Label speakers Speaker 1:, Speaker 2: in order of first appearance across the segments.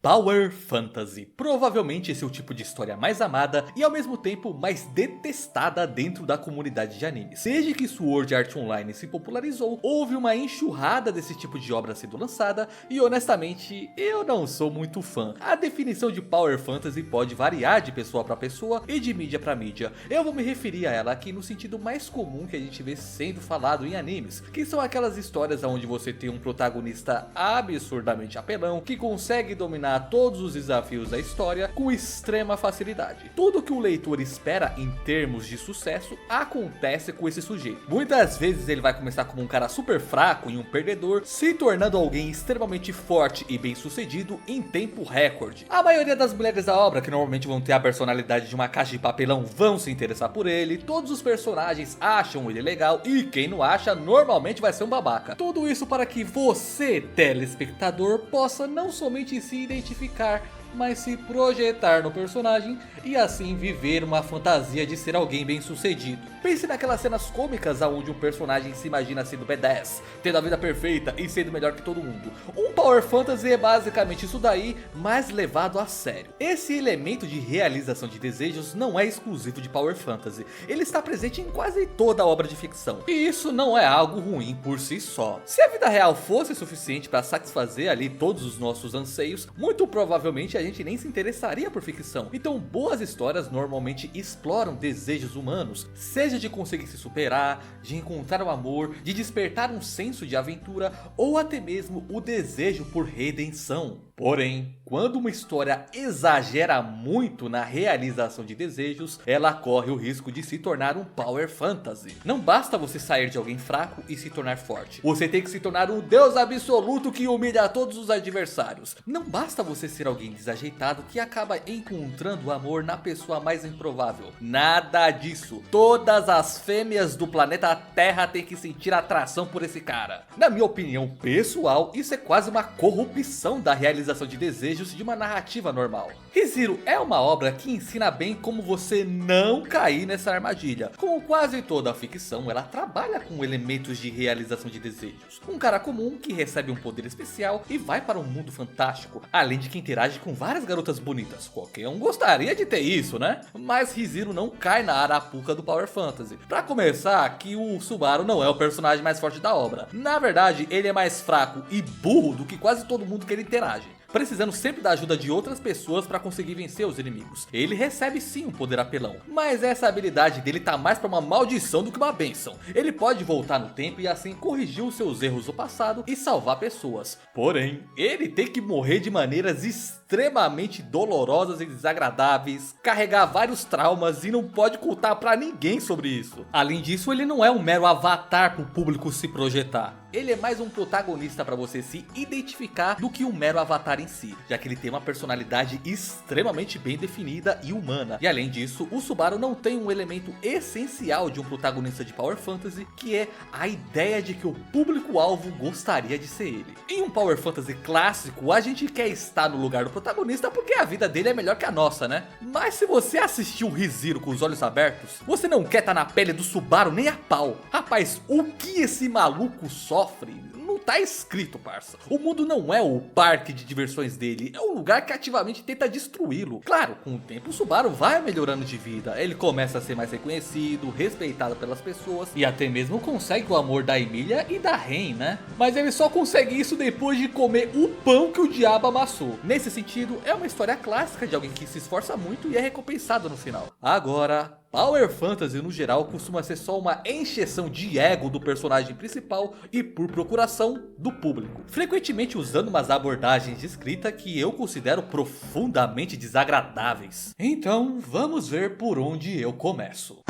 Speaker 1: Power Fantasy. Provavelmente esse é o tipo de história mais amada e ao mesmo tempo mais detestada dentro da comunidade de animes. Desde que Sword Art Online se popularizou, houve uma enxurrada desse tipo de obra sendo lançada e honestamente eu não sou muito fã. A definição de Power Fantasy pode variar de pessoa para pessoa e de mídia para mídia. Eu vou me referir a ela aqui no sentido mais comum que a gente vê sendo falado em animes, que são aquelas histórias onde você tem um protagonista absurdamente apelão que consegue dominar todos os desafios da história com extrema facilidade. Tudo que o leitor espera em termos de sucesso acontece com esse sujeito. Muitas vezes ele vai começar como um cara super fraco e um perdedor, se tornando alguém extremamente forte e bem sucedido em tempo recorde. A maioria das mulheres da obra, que normalmente vão ter a personalidade de uma caixa de papelão, vão se interessar por ele. Todos os personagens acham ele legal e quem não acha normalmente vai ser um babaca. Tudo isso para que você, telespectador, possa não somente se identificar, mas se projetar no personagem e assim viver uma fantasia de ser alguém bem sucedido. Pense naquelas cenas cômicas onde um personagem se imagina sendo badass, tendo a vida perfeita e sendo melhor que todo mundo. Um Power Fantasy é basicamente isso daí, mas levado a sério. Esse elemento de realização de desejos não é exclusivo de Power Fantasy, ele está presente em quase toda obra de ficção. E isso não é algo ruim por si só. Se a vida real fosse suficiente para satisfazer ali todos os nossos anseios, muito provavelmente a gente nem se interessaria por ficção. Então boas histórias normalmente exploram desejos humanos, seja de conseguir se superar, de encontrar o amor, de despertar um senso de aventura ou até mesmo o desejo por redenção. Porém, quando uma história exagera muito na realização de desejos, ela corre o risco de se tornar um Power Fantasy. Não basta você sair de alguém fraco e se tornar forte. Você tem que se tornar um deus absoluto que humilha todos os adversários. Não basta você ser alguém desajeitado que acaba encontrando o amor na pessoa mais improvável. Nada disso. Todas as fêmeas do planeta Terra têm que sentir atração por esse cara. Na minha opinião pessoal, isso é quase uma corrupção da realização de desejos de uma narrativa normal. Re:Zero é uma obra que ensina bem como você não cair nessa armadilha. Como quase toda a ficção, ela trabalha com elementos de realização de desejos. Um cara comum que recebe um poder especial e vai para um mundo fantástico, além de que interage com várias garotas bonitas. Qualquer um gostaria de ter isso, né? Mas Re:Zero não cai na arapuca do Power Fantasy. Pra começar, que o Subaru não é o personagem mais forte da obra. Na verdade, ele é mais fraco e burro do que quase todo mundo que ele interage, precisando sempre da ajuda de outras pessoas para conseguir vencer os inimigos. Ele recebe sim um poder apelão, mas essa habilidade dele tá mais para uma maldição do que uma bênção. Ele pode voltar no tempo e assim corrigir os seus erros do passado e salvar pessoas. Porém, ele tem que morrer de maneiras extremamente dolorosas e desagradáveis, carregar vários traumas e não pode contar para ninguém sobre isso. Além disso, ele não é um mero avatar para o público se projetar. Ele é mais um protagonista para você se identificar do que um mero avatar em si, já que ele tem uma personalidade extremamente bem definida e humana. E além disso, o Subaru não tem um elemento essencial de um protagonista de Power Fantasy, que é a ideia de que o público-alvo gostaria de ser ele. Em um Power Fantasy clássico, a gente quer estar no lugar do protagonista porque a vida dele é melhor que a nossa, né? Mas se você assistiu Re:Zero com os olhos abertos, você não quer estar na pele do Subaru nem a pau. Rapaz, o que esse maluco sofre não tá escrito, parça. O mundo não é o parque de diversões dele, é um lugar que ativamente tenta destruí-lo. Claro, com o tempo o Subaru vai melhorando de vida, ele começa a ser mais reconhecido, respeitado pelas pessoas e até mesmo consegue o amor da Emilia e da Ren, né? Mas ele só consegue isso depois de comer o pão que o diabo amassou. Nesse sentido, é uma história clássica de alguém que se esforça muito e é recompensado no final. Agora, Power Fantasy no geral costuma ser só uma encheção de ego do personagem principal e por procuração do público, frequentemente usando umas abordagens de escrita que eu considero profundamente desagradáveis. Então vamos ver por onde eu começo.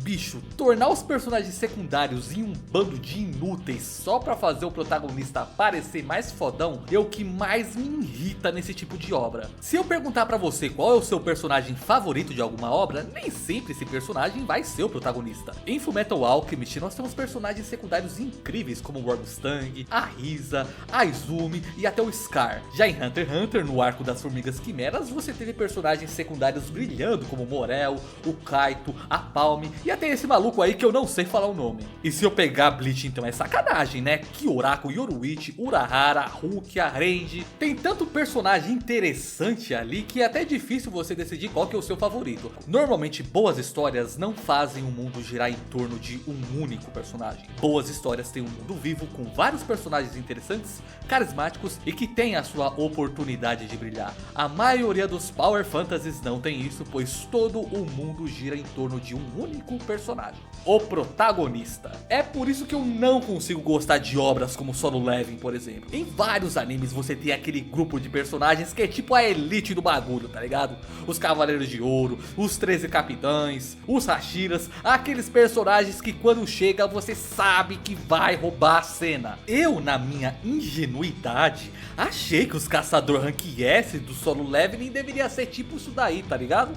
Speaker 1: Bicho, tornar os personagens secundários em um bando de inúteis só pra fazer o protagonista parecer mais fodão é o que mais me irrita nesse tipo de obra. Se eu perguntar pra você qual é o seu personagem favorito de alguma obra, nem sempre esse personagem vai ser o protagonista. Em Fullmetal Alchemist nós temos personagens secundários incríveis como o Wormstang, a Risa, a Izumi e até o Scar. Já em Hunter x Hunter, no arco das Formigas Quimeras, você teve personagens secundários brilhando como o Morel, o Kaito, a Palme e até tem esse maluco aí que eu não sei falar o nome. E se eu pegar Bleach então é sacanagem, né? Kyoraku, Yoruichi, Urahara, Rukia, Range. Tem tanto personagem interessante ali que é até difícil você decidir qual que é o seu favorito. Normalmente boas histórias não fazem o mundo girar em torno de um único personagem. Boas histórias têm um mundo vivo com vários personagens interessantes, carismáticos e que tem a sua oportunidade de brilhar. A maioria dos Power Fantasies não tem isso, pois todo o mundo gira em torno de um único personagem, o protagonista. É por isso que eu não consigo gostar de obras como Solo Leveling, por exemplo. Em vários animes você tem aquele grupo de personagens que é tipo a elite do bagulho, tá ligado? Os Cavaleiros de Ouro, os 13 Capitães, os Hashiras, aqueles personagens que quando chega você sabe que vai roubar a cena. Eu, na minha ingenuidade, achei que os Caçador Rank S do Solo Leveling deveria ser tipo isso daí, tá ligado?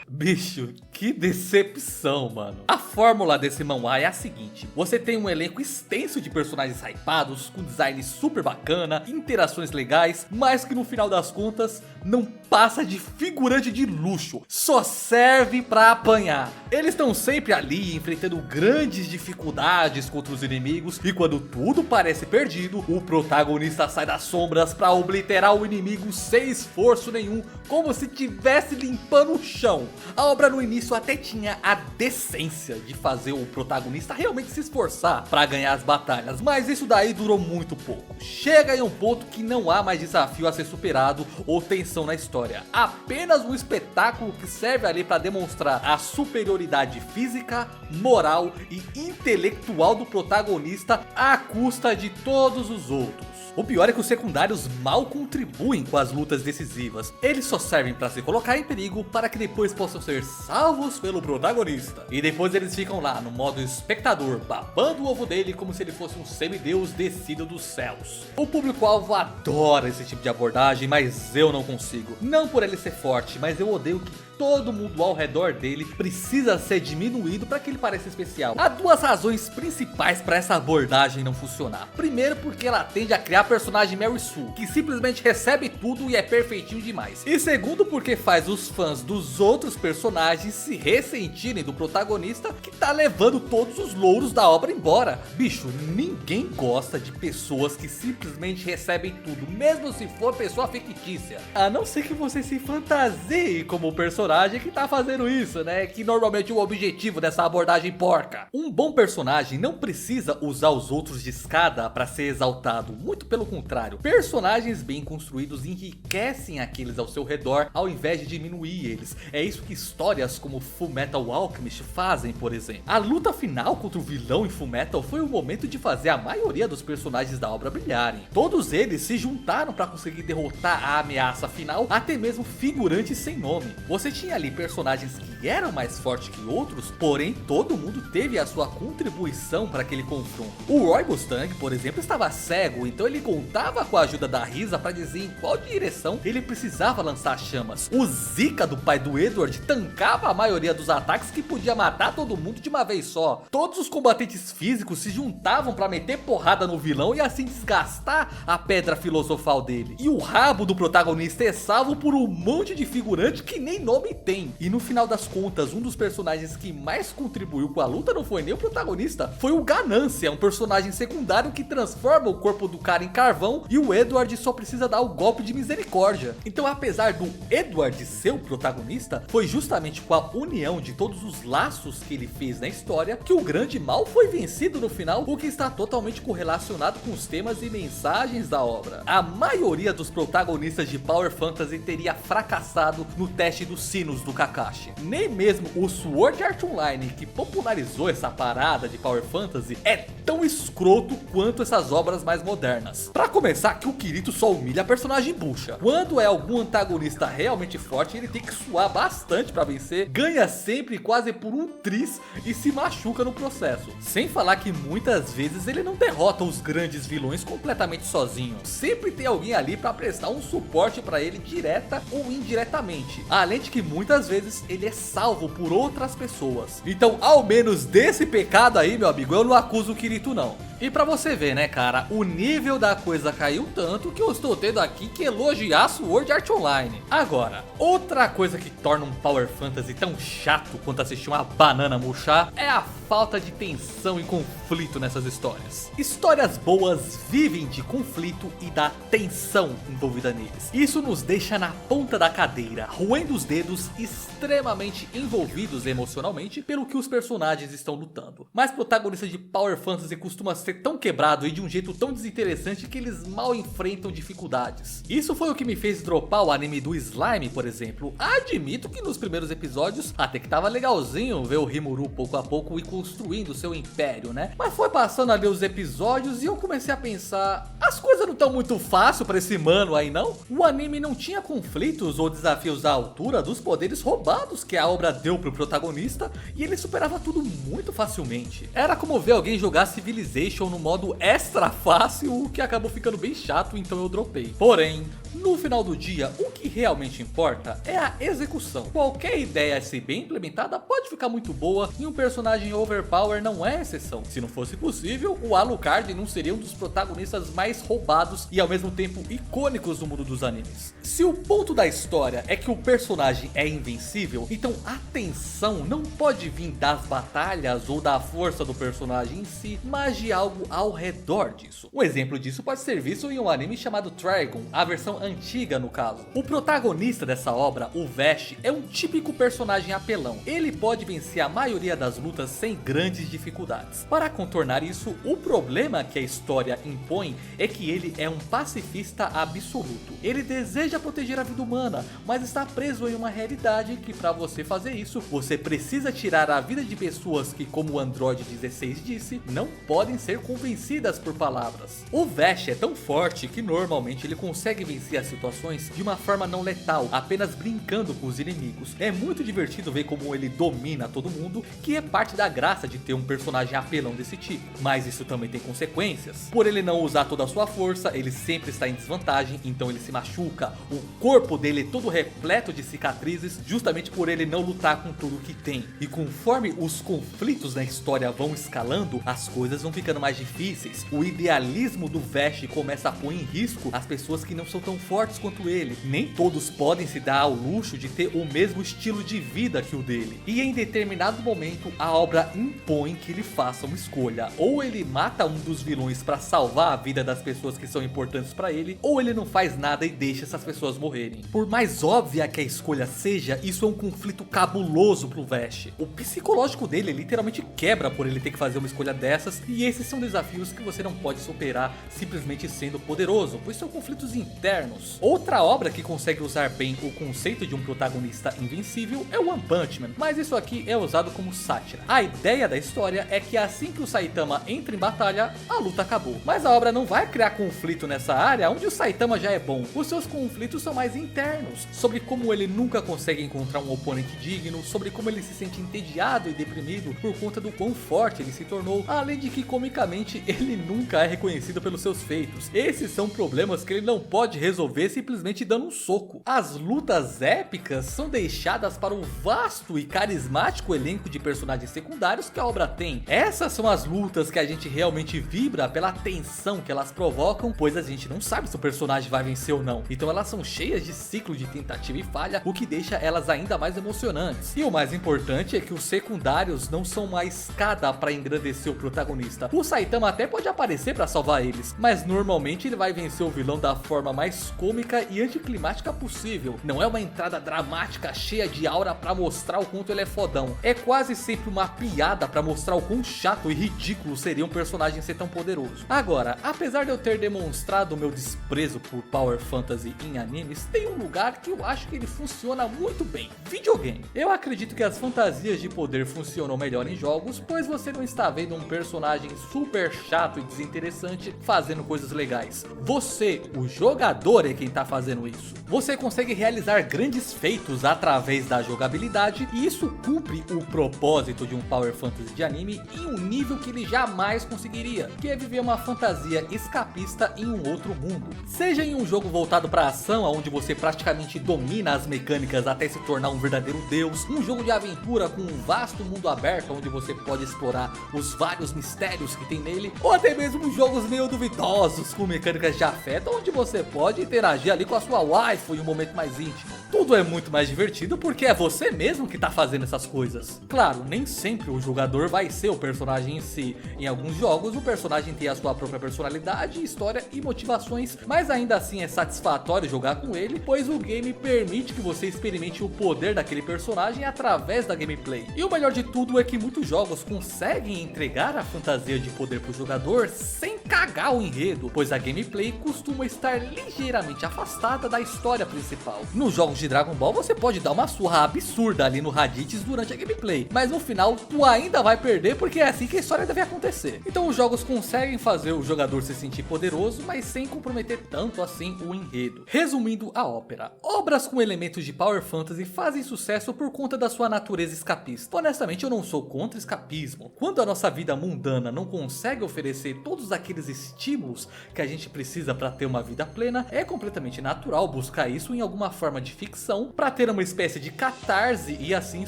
Speaker 1: Bicho, que decepção, mano. A fórmula desse manhwa é a seguinte: você tem um elenco extenso de personagens hypados, com design super bacana, interações legais, mas que no final das contas não passa de figurante de luxo, só serve pra apanhar. Eles estão sempre ali enfrentando grandes dificuldades contra os inimigos, e quando tudo parece perdido, o protagonista sai das sombras pra obliterar o inimigo sem esforço nenhum, como se estivesse limpando o chão. A obra no início até tinha a decência de fazer o protagonista realmente se esforçar para ganhar as batalhas, mas isso daí durou muito pouco. Chega em um ponto que não há mais desafio a ser superado ou tensão na história, apenas um espetáculo que serve ali para demonstrar a superioridade física, moral e intelectual do protagonista à custa de todos os outros. O pior é que os secundários mal contribuem com as lutas decisivas. Eles só servem para se colocar em perigo para que depois possam ser salvos pelo protagonista. E depois eles ficam lá no modo espectador, babando o ovo dele como se ele fosse um semideus descido dos céus. O público-alvo adora esse tipo de abordagem, mas eu não consigo. Não por ele ser forte, mas eu odeio que todo mundo ao redor dele precisa ser diminuído para que ele pareça especial. Há duas razões principais para essa abordagem não funcionar. Primeiro, porque ela tende a criar a personagem Mary Sue, que simplesmente recebe tudo e é perfeitinho demais. E segundo, porque faz os fãs dos outros personagens se ressentirem do protagonista, que tá levando todos os louros da obra embora. Bicho, ninguém gosta de pessoas que simplesmente recebem tudo, mesmo se for pessoa fictícia. A não ser que você se fantasie como o personagem que tá fazendo isso, né? Que normalmente é o objetivo dessa abordagem porca. Um bom personagem não precisa usar os outros de escada para ser exaltado, muito pelo contrário. Personagens bem construídos enriquecem aqueles ao seu redor ao invés de diminuir eles. É isso que histórias como Fullmetal Alchemist fazem, por exemplo. A luta final contra o vilão em Fullmetal foi o momento de fazer a maioria dos personagens da obra brilharem. Todos eles se juntaram para conseguir derrotar a ameaça final, até mesmo figurantes sem nome. Você tinha ali personagens que eram mais fortes que outros, porém todo mundo teve a sua contribuição para aquele confronto. O Roy Mustang, por exemplo, estava cego, então ele contava com a ajuda da Risa para dizer em qual direção ele precisava lançar chamas. O Zika do pai do Edward tancava a maioria dos ataques, que podia matar todo mundo de uma vez só. Todos os combatentes físicos se juntavam para meter porrada no vilão e assim desgastar a pedra filosofal dele. E o rabo do protagonista é salvo por um monte de figurante que nem nome tem. E no final das contas, um dos personagens que mais contribuiu com a luta não foi nem o protagonista, foi o Ganância, um personagem secundário que transforma o corpo do cara em carvão, e o Edward só precisa dar o golpe de misericórdia. Então, apesar do Edward ser o protagonista, foi justamente com a união de todos os laços que ele fez na história que o grande mal foi vencido no final, o que está totalmente correlacionado com os temas e mensagens da obra. A maioria dos protagonistas de Power Fantasy teria fracassado no teste dos sinos do Kakashi. Nem mesmo o Sword Art Online, que popularizou essa parada de Power Fantasy, é tão escroto quanto essas obras mais modernas. Pra começar, que o Kirito só humilha a personagem bucha. Quando é algum antagonista realmente forte, ele tem que suar bastante pra vencer, ganha sempre quase por um tris e se machuca no processo. Sem falar que muitas vezes ele não derrota os grandes vilões completamente sozinho. Sempre tem alguém ali pra prestar um suporte pra ele direta ou indiretamente. Além de que muitas vezes ele é salvo por outras pessoas. Então, ao menos desse pecado aí, meu amigo, eu não acuso o Kirito não. E pra você ver, né, cara, o nível da coisa caiu tanto que eu estou tendo aqui que elogiar Sword Art Online. Agora, outra coisa que torna um Power Fantasy tão chato quanto assistir uma banana murchar é a falta de tensão e conflito nessas histórias. Histórias boas vivem de conflito e da tensão envolvida neles. Isso nos deixa na ponta da cadeira, roendo os dedos, extremamente envolvidos emocionalmente pelo que os personagens estão lutando. Mas protagonista de Power Fantasy costuma ser tão quebrado e de um jeito tão desinteressante que eles mal enfrentam dificuldades. Isso foi o que me fez dropar o anime do Slime, por exemplo. Admito que nos primeiros episódios até que tava legalzinho ver o Rimuru pouco a pouco e construindo seu império, né? Mas foi passando ali os episódios e eu comecei a pensar, as coisas não estão muito fácil pra esse mano aí não? O anime não tinha conflitos ou desafios à altura dos poderes roubados que a obra deu pro protagonista e ele superava tudo muito facilmente. Era como ver alguém jogar Civilization no modo extra fácil, o que acabou ficando bem chato, então eu dropei. Porém, no final do dia, o que realmente importa é a execução. Qualquer ideia ser bem implementada pode ficar muito boa e um personagem overpower não é exceção. Se não fosse possível, o Alucard não seria um dos protagonistas mais roubados e ao mesmo tempo icônicos do mundo dos animes. Se o ponto da história é que o personagem é invencível, então a tensão não pode vir das batalhas ou da força do personagem em si, mas de algo ao redor disso. Um exemplo disso pode ser visto em um anime chamado Trigun, a versão antiga no caso. O protagonista dessa obra, o Vash, é um típico personagem apelão. Ele pode vencer a maioria das lutas sem grandes dificuldades. Para contornar isso, o problema que a história impõe é que ele é um pacifista absoluto. Ele deseja proteger a vida humana, mas está preso em uma realidade que para você fazer isso, você precisa tirar a vida de pessoas que, como o Android 16 disse, não podem ser convencidas por palavras. O Vash é tão forte que normalmente ele consegue vencer as situações de uma forma não letal, apenas brincando com os inimigos. É muito divertido ver como ele domina todo mundo, que é parte da graça de ter um personagem apelão desse tipo. Mas isso também tem consequências. Por ele não usar toda a sua força, ele sempre está em desvantagem, então ele se machuca. O corpo dele é todo repleto de cicatrizes, justamente por ele não lutar com tudo que tem. E conforme os conflitos na história vão escalando, as coisas vão ficando mais difíceis. O idealismo do Vash começa a pôr em risco as pessoas que não são tão fortes quanto ele. Nem todos podem se dar ao luxo de ter o mesmo estilo de vida que o dele. E em determinado momento, a obra impõe que ele faça uma escolha. Ou ele mata um dos vilões para salvar a vida das pessoas que são importantes para ele, ou ele não faz nada e deixa essas pessoas morrerem. Por mais óbvia que a escolha seja, isso é um conflito cabuloso pro Vash. O psicológico dele literalmente quebra por ele ter que fazer uma escolha dessas, e esses são desafios que você não pode superar simplesmente sendo poderoso, pois são conflitos internos. Outra obra que consegue usar bem o conceito de um protagonista invencível é o One Punch Man, mas isso aqui é usado como sátira. A ideia da história é que assim que o Saitama entra em batalha, a luta acabou. Mas a obra não vai criar conflito nessa área onde o Saitama já é bom. Os seus conflitos são mais internos, sobre como ele nunca consegue encontrar um oponente digno, sobre como ele se sente entediado e deprimido por conta do quão forte ele se tornou, além de que comicamente ele nunca é reconhecido pelos seus feitos. Esses são problemas que ele não pode resolver simplesmente dando um soco. As lutas épicas são deixadas para o vasto e carismático elenco de personagens secundários que a obra tem. Essas são as lutas que a gente realmente vibra pela tensão que elas provocam, pois a gente não sabe se o personagem vai vencer ou não. Então elas são cheias de ciclo de tentativa e falha, o que deixa elas ainda mais emocionantes. E o mais importante é que os secundários não são uma escada para engrandecer o protagonista. O Saitama até pode aparecer para salvar eles, mas normalmente ele vai vencer o vilão da forma mais cômica e anticlimática possível. Não é uma entrada dramática cheia de aura para mostrar o quanto ele é fodão. É quase sempre uma piada para mostrar o quão chato e ridículo seria um personagem ser tão poderoso. Agora, apesar de eu ter demonstrado o meu desprezo por Power Fantasy em animes, tem um lugar que eu acho que ele funciona muito bem: videogame. Eu acredito que as fantasias de poder funcionam melhor em jogos, pois você não está vendo um personagem super chato e desinteressante fazendo coisas legais. Você, o jogador, é quem está fazendo isso. Você consegue realizar grandes feitos através da jogabilidade, e isso cumpre o propósito de um Power Fantasy de anime em um nível que ele jamais conseguiria, que é viver uma fantasia escapista em um outro mundo. Seja em um jogo voltado para ação, onde você praticamente domina as mecânicas até se tornar um verdadeiro deus, um jogo de aventura com um vasto mundo aberto onde você pode explorar os vários mistérios que tem nele, ou até mesmo jogos meio duvidosos com mecânicas de afeto, onde você pode interagir ali com a sua waifu em um momento mais íntimo. Tudo é muito mais divertido porque é você mesmo que tá fazendo essas coisas. Claro, nem sempre o jogador vai ser o personagem em si. Em alguns jogos o personagem tem a sua própria personalidade, história e motivações, mas ainda assim é satisfatório jogar com ele, pois o game permite que você experimente o poder daquele personagem através da gameplay. E o melhor de tudo é que muitos jogos conseguem entregar a fantasia de poder pro jogador sem cagar o enredo, pois a gameplay costuma estar ligeiramente afastada da história principal. Nos jogos de Dragon Ball você pode dar uma surra absurda ali no Raditz durante a gameplay, mas no final tu ainda vai perder porque é assim que a história deve acontecer. Então os jogos conseguem fazer o jogador se sentir poderoso, mas sem comprometer tanto assim o enredo. Resumindo a ópera, obras com elementos de Power Fantasy fazem sucesso por conta da sua natureza escapista. Honestamente eu não sou contra escapismo. Quando a nossa vida mundana não consegue oferecer todos aqueles estímulos que a gente precisa para ter uma vida plena, é completamente natural buscar isso em alguma forma de ficção para ter uma espécie de catarse e assim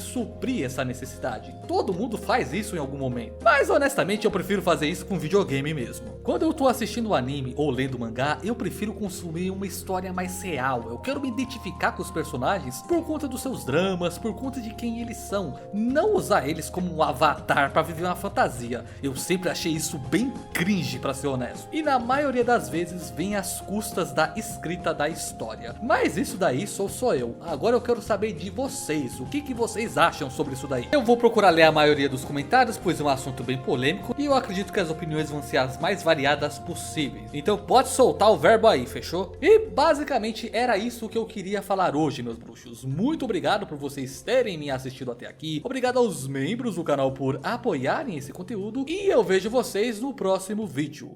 Speaker 1: suprir essa necessidade. Todo mundo faz isso em algum momento, mas honestamente eu prefiro fazer isso com videogame mesmo. Quando eu tô assistindo anime ou lendo mangá, eu prefiro consumir uma história mais real. Eu quero me identificar com os personagens por conta dos seus dramas, por conta de quem eles são, não usar eles como um avatar para viver uma fantasia. Eu sempre achei isso bem cringe, para ser honesto, e na maioria das vezes vem às custas da escrita da história. Mas isso daí sou só eu. Agora eu quero saber de vocês, o que vocês acham sobre isso daí. Eu vou procurar ler a maioria dos comentários, pois é um assunto bem polêmico e eu acredito que as opiniões vão ser as mais variadas possíveis. Então pode soltar o verbo aí, fechou? E basicamente era isso que eu queria falar hoje, meus bruxos. Muito obrigado por vocês terem me assistido até aqui. Obrigado aos membros do canal por apoiarem esse conteúdo e eu vejo vocês no próximo vídeo.